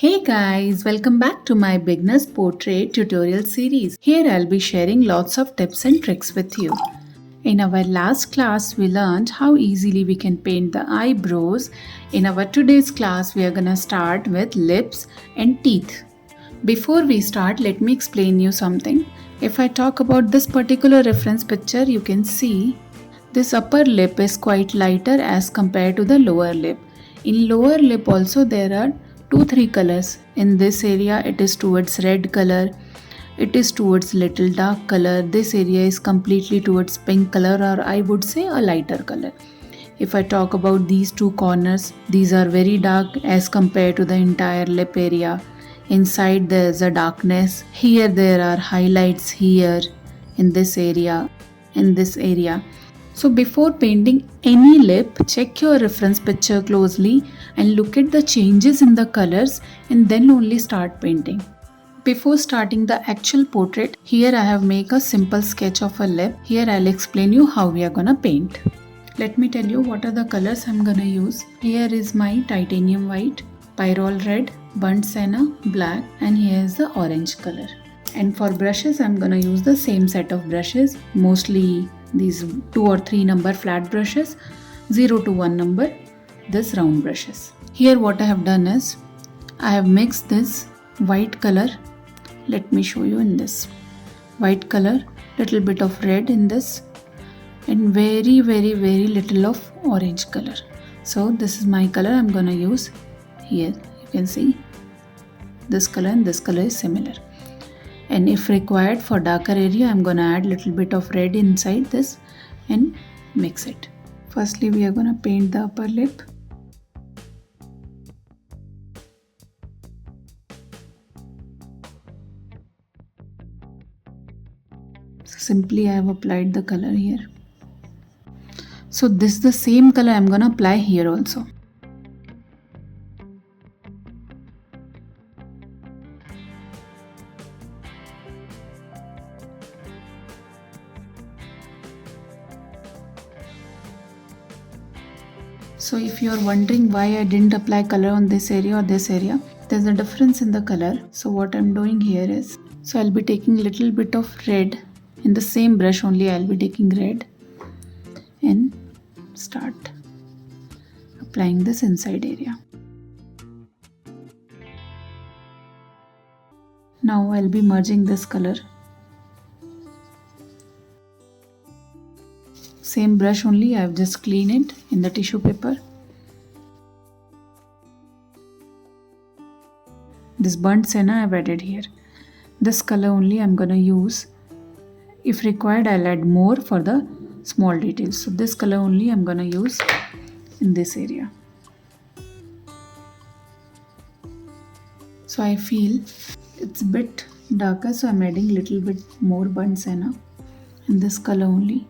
Hey guys, welcome back to my beginner's portrait tutorial series. Here I'll be sharing lots of tips and tricks with you. In our last class, we learned how easily we can paint the eyebrows. In our today's class, we are gonna start with lips and teeth. Before we start, let me explain you something. If I talk about this particular reference picture, you can see this upper lip is quite lighter as compared to the lower lip. In lower lip also there are 2-3 colors. In this area it is towards red color, it is towards little dark color, this area is completely towards pink color, or I would say a lighter color. If I talk about these two corners, these are very dark as compared to the entire lip area. Inside there is a darkness. Here there are highlights here in this area, in this area. So before painting any lip, check your reference picture closely and look at the changes in the colors and then only start painting. Before starting the actual portrait, here I have made a simple sketch of a lip. Here I'll explain you how we are gonna paint. Let me tell you what are the colors I'm gonna use. Here is my titanium white, pyrrole red, burnt sienna, black, and here is the orange color. And for brushes, I'm gonna use the same set of brushes, mostly these 2 or 3 number flat brushes, 0 to 1 number this round brushes. Here what I have done is I have mixed this white color. Let me show you in this white color, little bit of red in this, and very little of orange color. So this is my color I'm gonna use here. You can see this color and this color is similar. And if required for darker area, I'm gonna add little bit of red inside this and mix it. Firstly, we are gonna paint the upper lip. So simply I have applied the color here. So this is the same color I'm gonna apply here also. So if you are wondering why I didn't apply color on this area or this area, there's a difference in the color. So what I'm doing here is, so I'll be taking little bit of red in the same brush only. I'll be taking red and start applying this inside area. Now I'll be merging this color. Same brush only, I have just cleaned it in the tissue paper. This burnt sienna I have added here. This color only I'm gonna use. If required, I'll add more for the small details. So this color only I'm gonna use in this area. So I feel it's a bit darker, so I'm adding little bit more burnt sienna in this color only.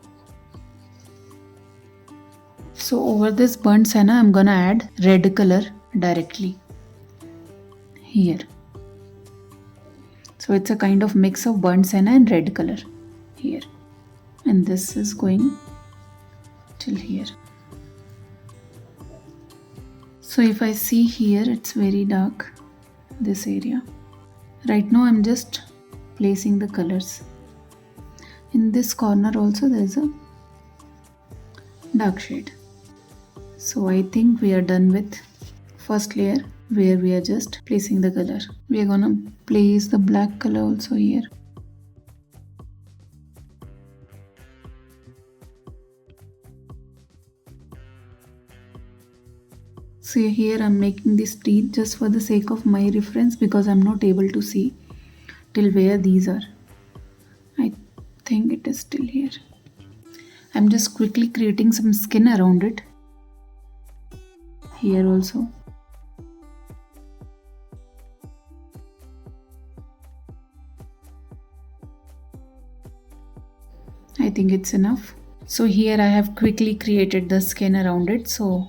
So over this burnt sienna, I'm gonna add red color directly here. So it's a kind of mix of burnt sienna and red color here. And this is going till here. So if I see here, it's very dark, this area. Right now I'm just placing the colors. In this corner also there's a dark shade. So I think we are done with first layer where we are just placing the color. We are gonna place the black color also here. So here I'm making these teeth just for the sake of my reference because I'm not able to see till where these are. I think it is still here. I'm just quickly creating some skin around it. Here also. I think it's enough. So here I have quickly created the skin around it so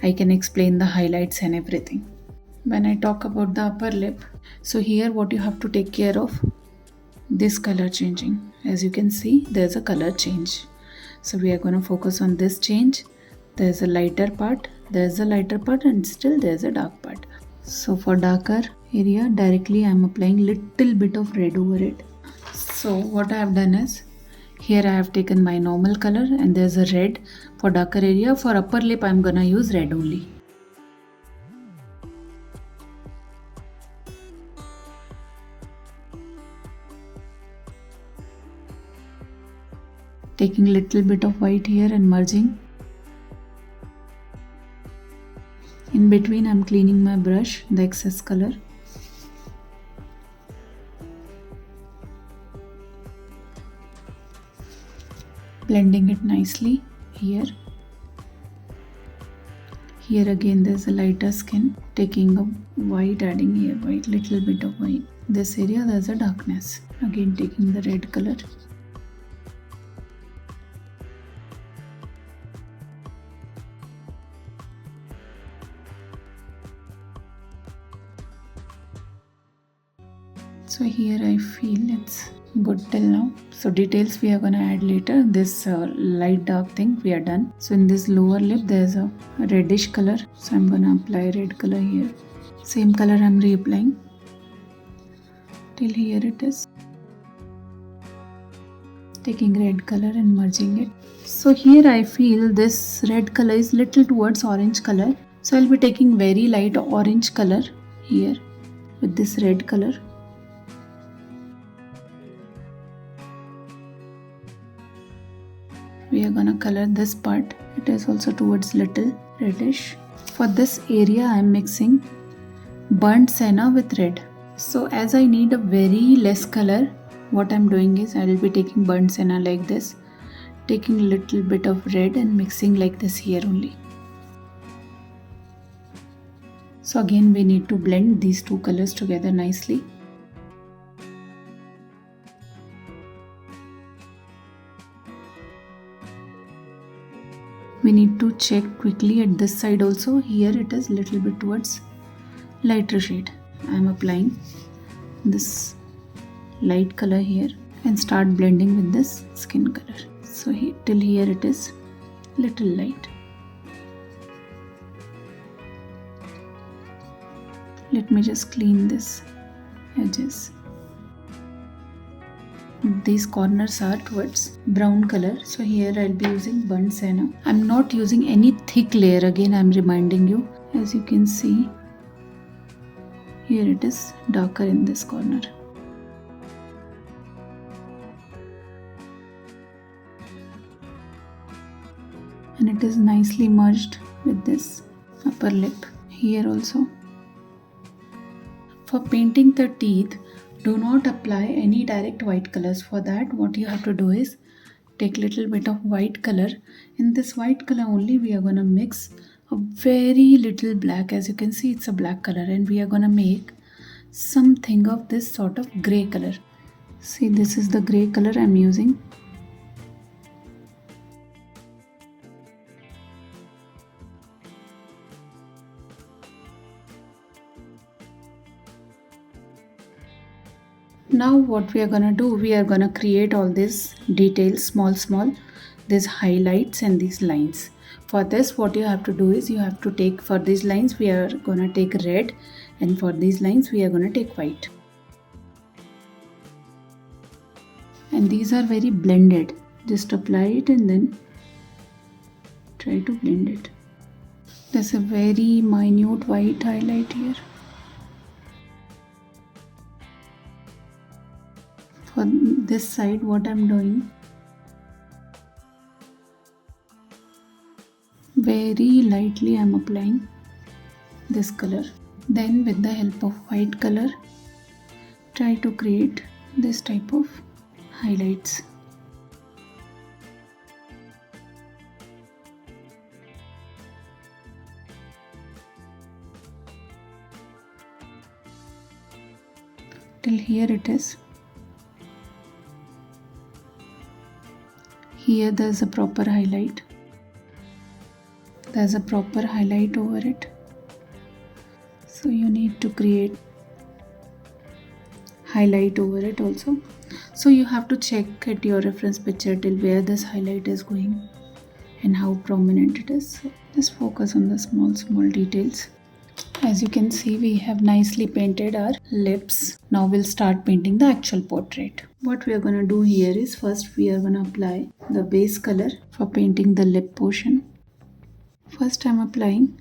I can explain the highlights and everything. When I talk about the upper lip, so here what you have to take care of, this color changing. As you can see, there's a color change. So we are going to focus on this change. There's a lighter part, and still there's a dark part. So for darker area, directly I am applying little bit of red over it. So what I have done is, here I have taken my normal color and there's a red for darker area. For upper lip I am gonna use red only. Taking little bit of white here and merging. In between I am cleaning my brush, the excess color. Blending it nicely here. Here again there's a lighter skin. Taking a white, adding here white, little bit of white. This area there's a darkness. Again taking the red color. So here I feel it's good till now. So details we are gonna add later. This light dark thing we are done. So in this lower lip there's a reddish color. So I'm gonna apply red color here. Same color I'm reapplying till here it is. Taking red color and merging it. So here I feel this red color is little towards orange color. So I'll be taking very light orange color here with this red color. We are gonna color this part. It is also towards little reddish. For this area I am mixing burnt sienna with red. So as I need a very less color, what I am doing is I will be taking burnt sienna like this, taking a little bit of red and mixing like this here only. So again we need to blend these two colors together nicely. We need to check quickly at this side also. Here it is little bit towards lighter shade. I am applying this light color here and start blending with this skin color. So till here it is little light. Let me just clean this edges. These corners are towards brown color, so here I'll be using burnt sienna. I'm not using any thick layer, again I'm reminding you. As you can see, here it is darker in this corner. And it is nicely merged with this upper lip here also. For painting the teeth, do not apply any direct white colors. For that, what you have to do is take little bit of white color. In this white color only we are gonna mix a very little black. As you can see, it's a black color, and we are gonna make something of this sort of gray color. See, this is the gray color I'm using. Now what we are gonna do, we are gonna create all these details, small, these highlights and these lines. For this, what you have to do is you have to take, for these lines we are gonna take red, and for these lines we are gonna take white. And these are very blended. Just apply it and then try to blend it. There's a very minute white highlight here. For this side, what I'm doing, very lightly I'm applying this color. Then with the help of white color, try to create this type of highlights. Till here it is. Here there's a proper highlight. There's a proper highlight over it. So you need to create highlight over it also. So you have to check at your reference picture till where this highlight is going and how prominent it is. So just focus on the small details. As you can see, we have nicely painted our lips. Now we'll start painting the actual portrait. What we are going to do here is first we are going to apply the base color for painting the lip portion. First I'm applying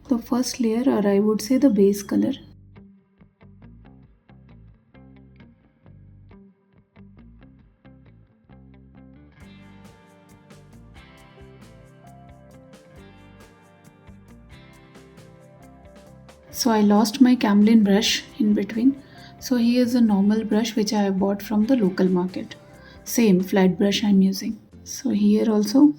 the first layer, or I would say the base color. So I lost my camlin brush in between. So here is a normal brush which I have bought from the local market. Same flat brush I'm using. So here also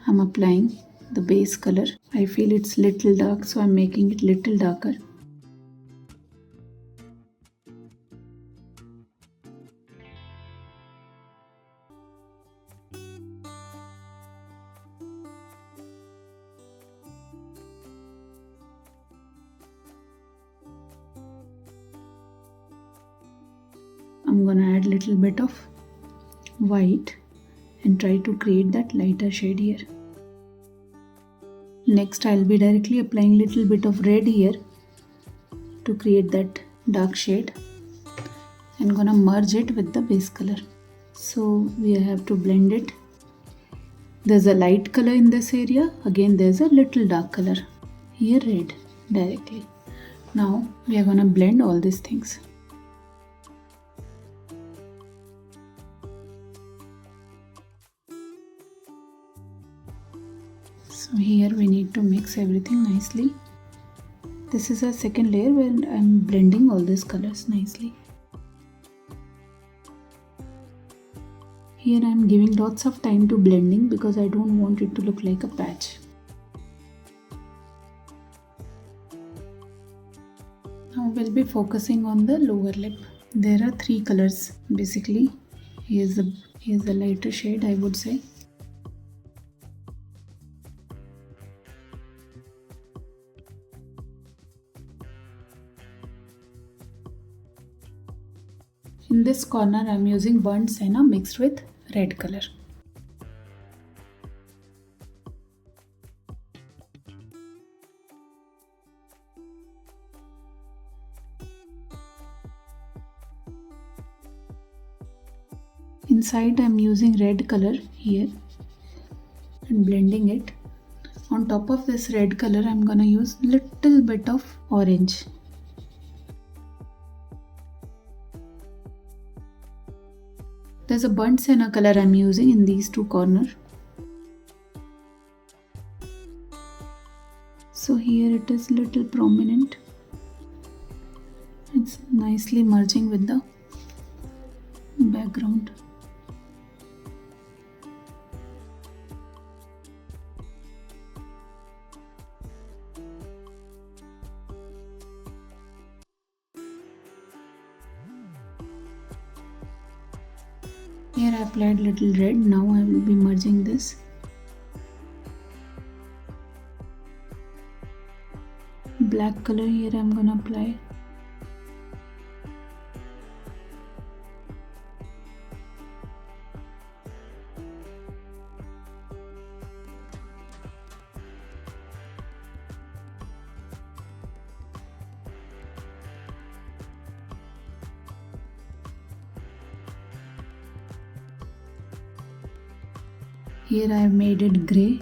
I'm applying the base color. I feel it's little dark, so I'm making it little darker. I'm gonna add little bit of white and try to create that lighter shade here. Next I'll be directly applying little bit of red here to create that dark shade and gonna merge it with the base color. So we have to blend it. There's a light color in this area, again there's a little dark color. Here red directly. Now we are gonna blend all these things. So here we need to mix everything nicely. This is our second layer where I'm blending all these colors nicely. Here I'm giving lots of time to blending because I don't want it to look like a patch. Now we'll be focusing on the lower lip. There are three colors basically. Here's the lighter shade, I would say. In this corner I'm using burnt sienna mixed with red color. Inside I'm using red color here and blending it. On top of this red color I'm gonna use little bit of orange. There's a burnt sienna color I'm using in these two corners. So here it is little prominent. It's nicely merging with the background. Here I applied little red. Now I will be merging this. Black color here I'm gonna apply. Here I have made it grey.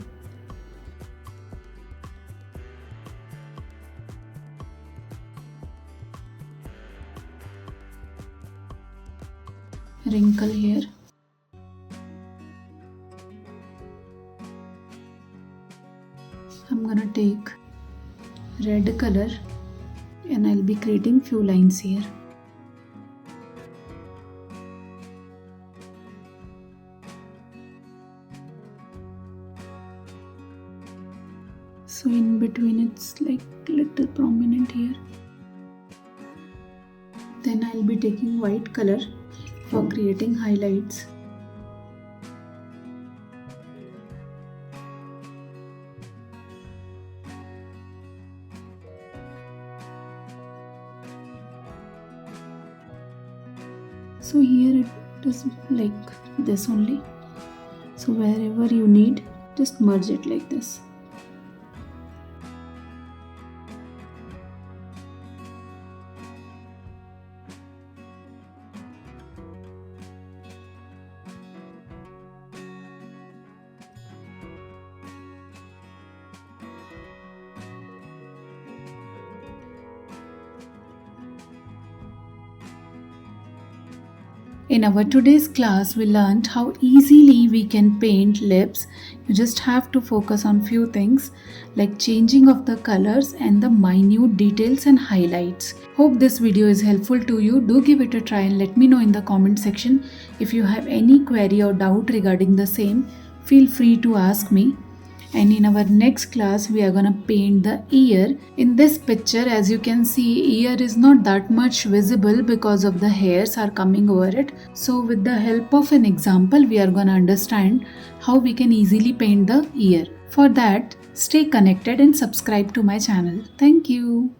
Wrinkle here. I'm gonna take red color and I'll be creating few lines here. So in between it's like little prominent here. Then I'll be taking white color for creating highlights. So here it is like this only. So wherever you need, just merge it like this. In our today's class, we learned how easily we can paint lips. You just have to focus on few things like changing of the colors and the minute details and highlights. Hope this video is helpful to you. Do give it a try and let me know in the comment section. If you have any query or doubt regarding the same, feel free to ask me. And in our next class we are gonna paint the ear. In this picture, as you can see, ear is not that much visible because of the hairs are coming over it. So with the help of an example, we are gonna understand how we can easily paint the ear. For that, stay connected and subscribe to my channel. Thank you.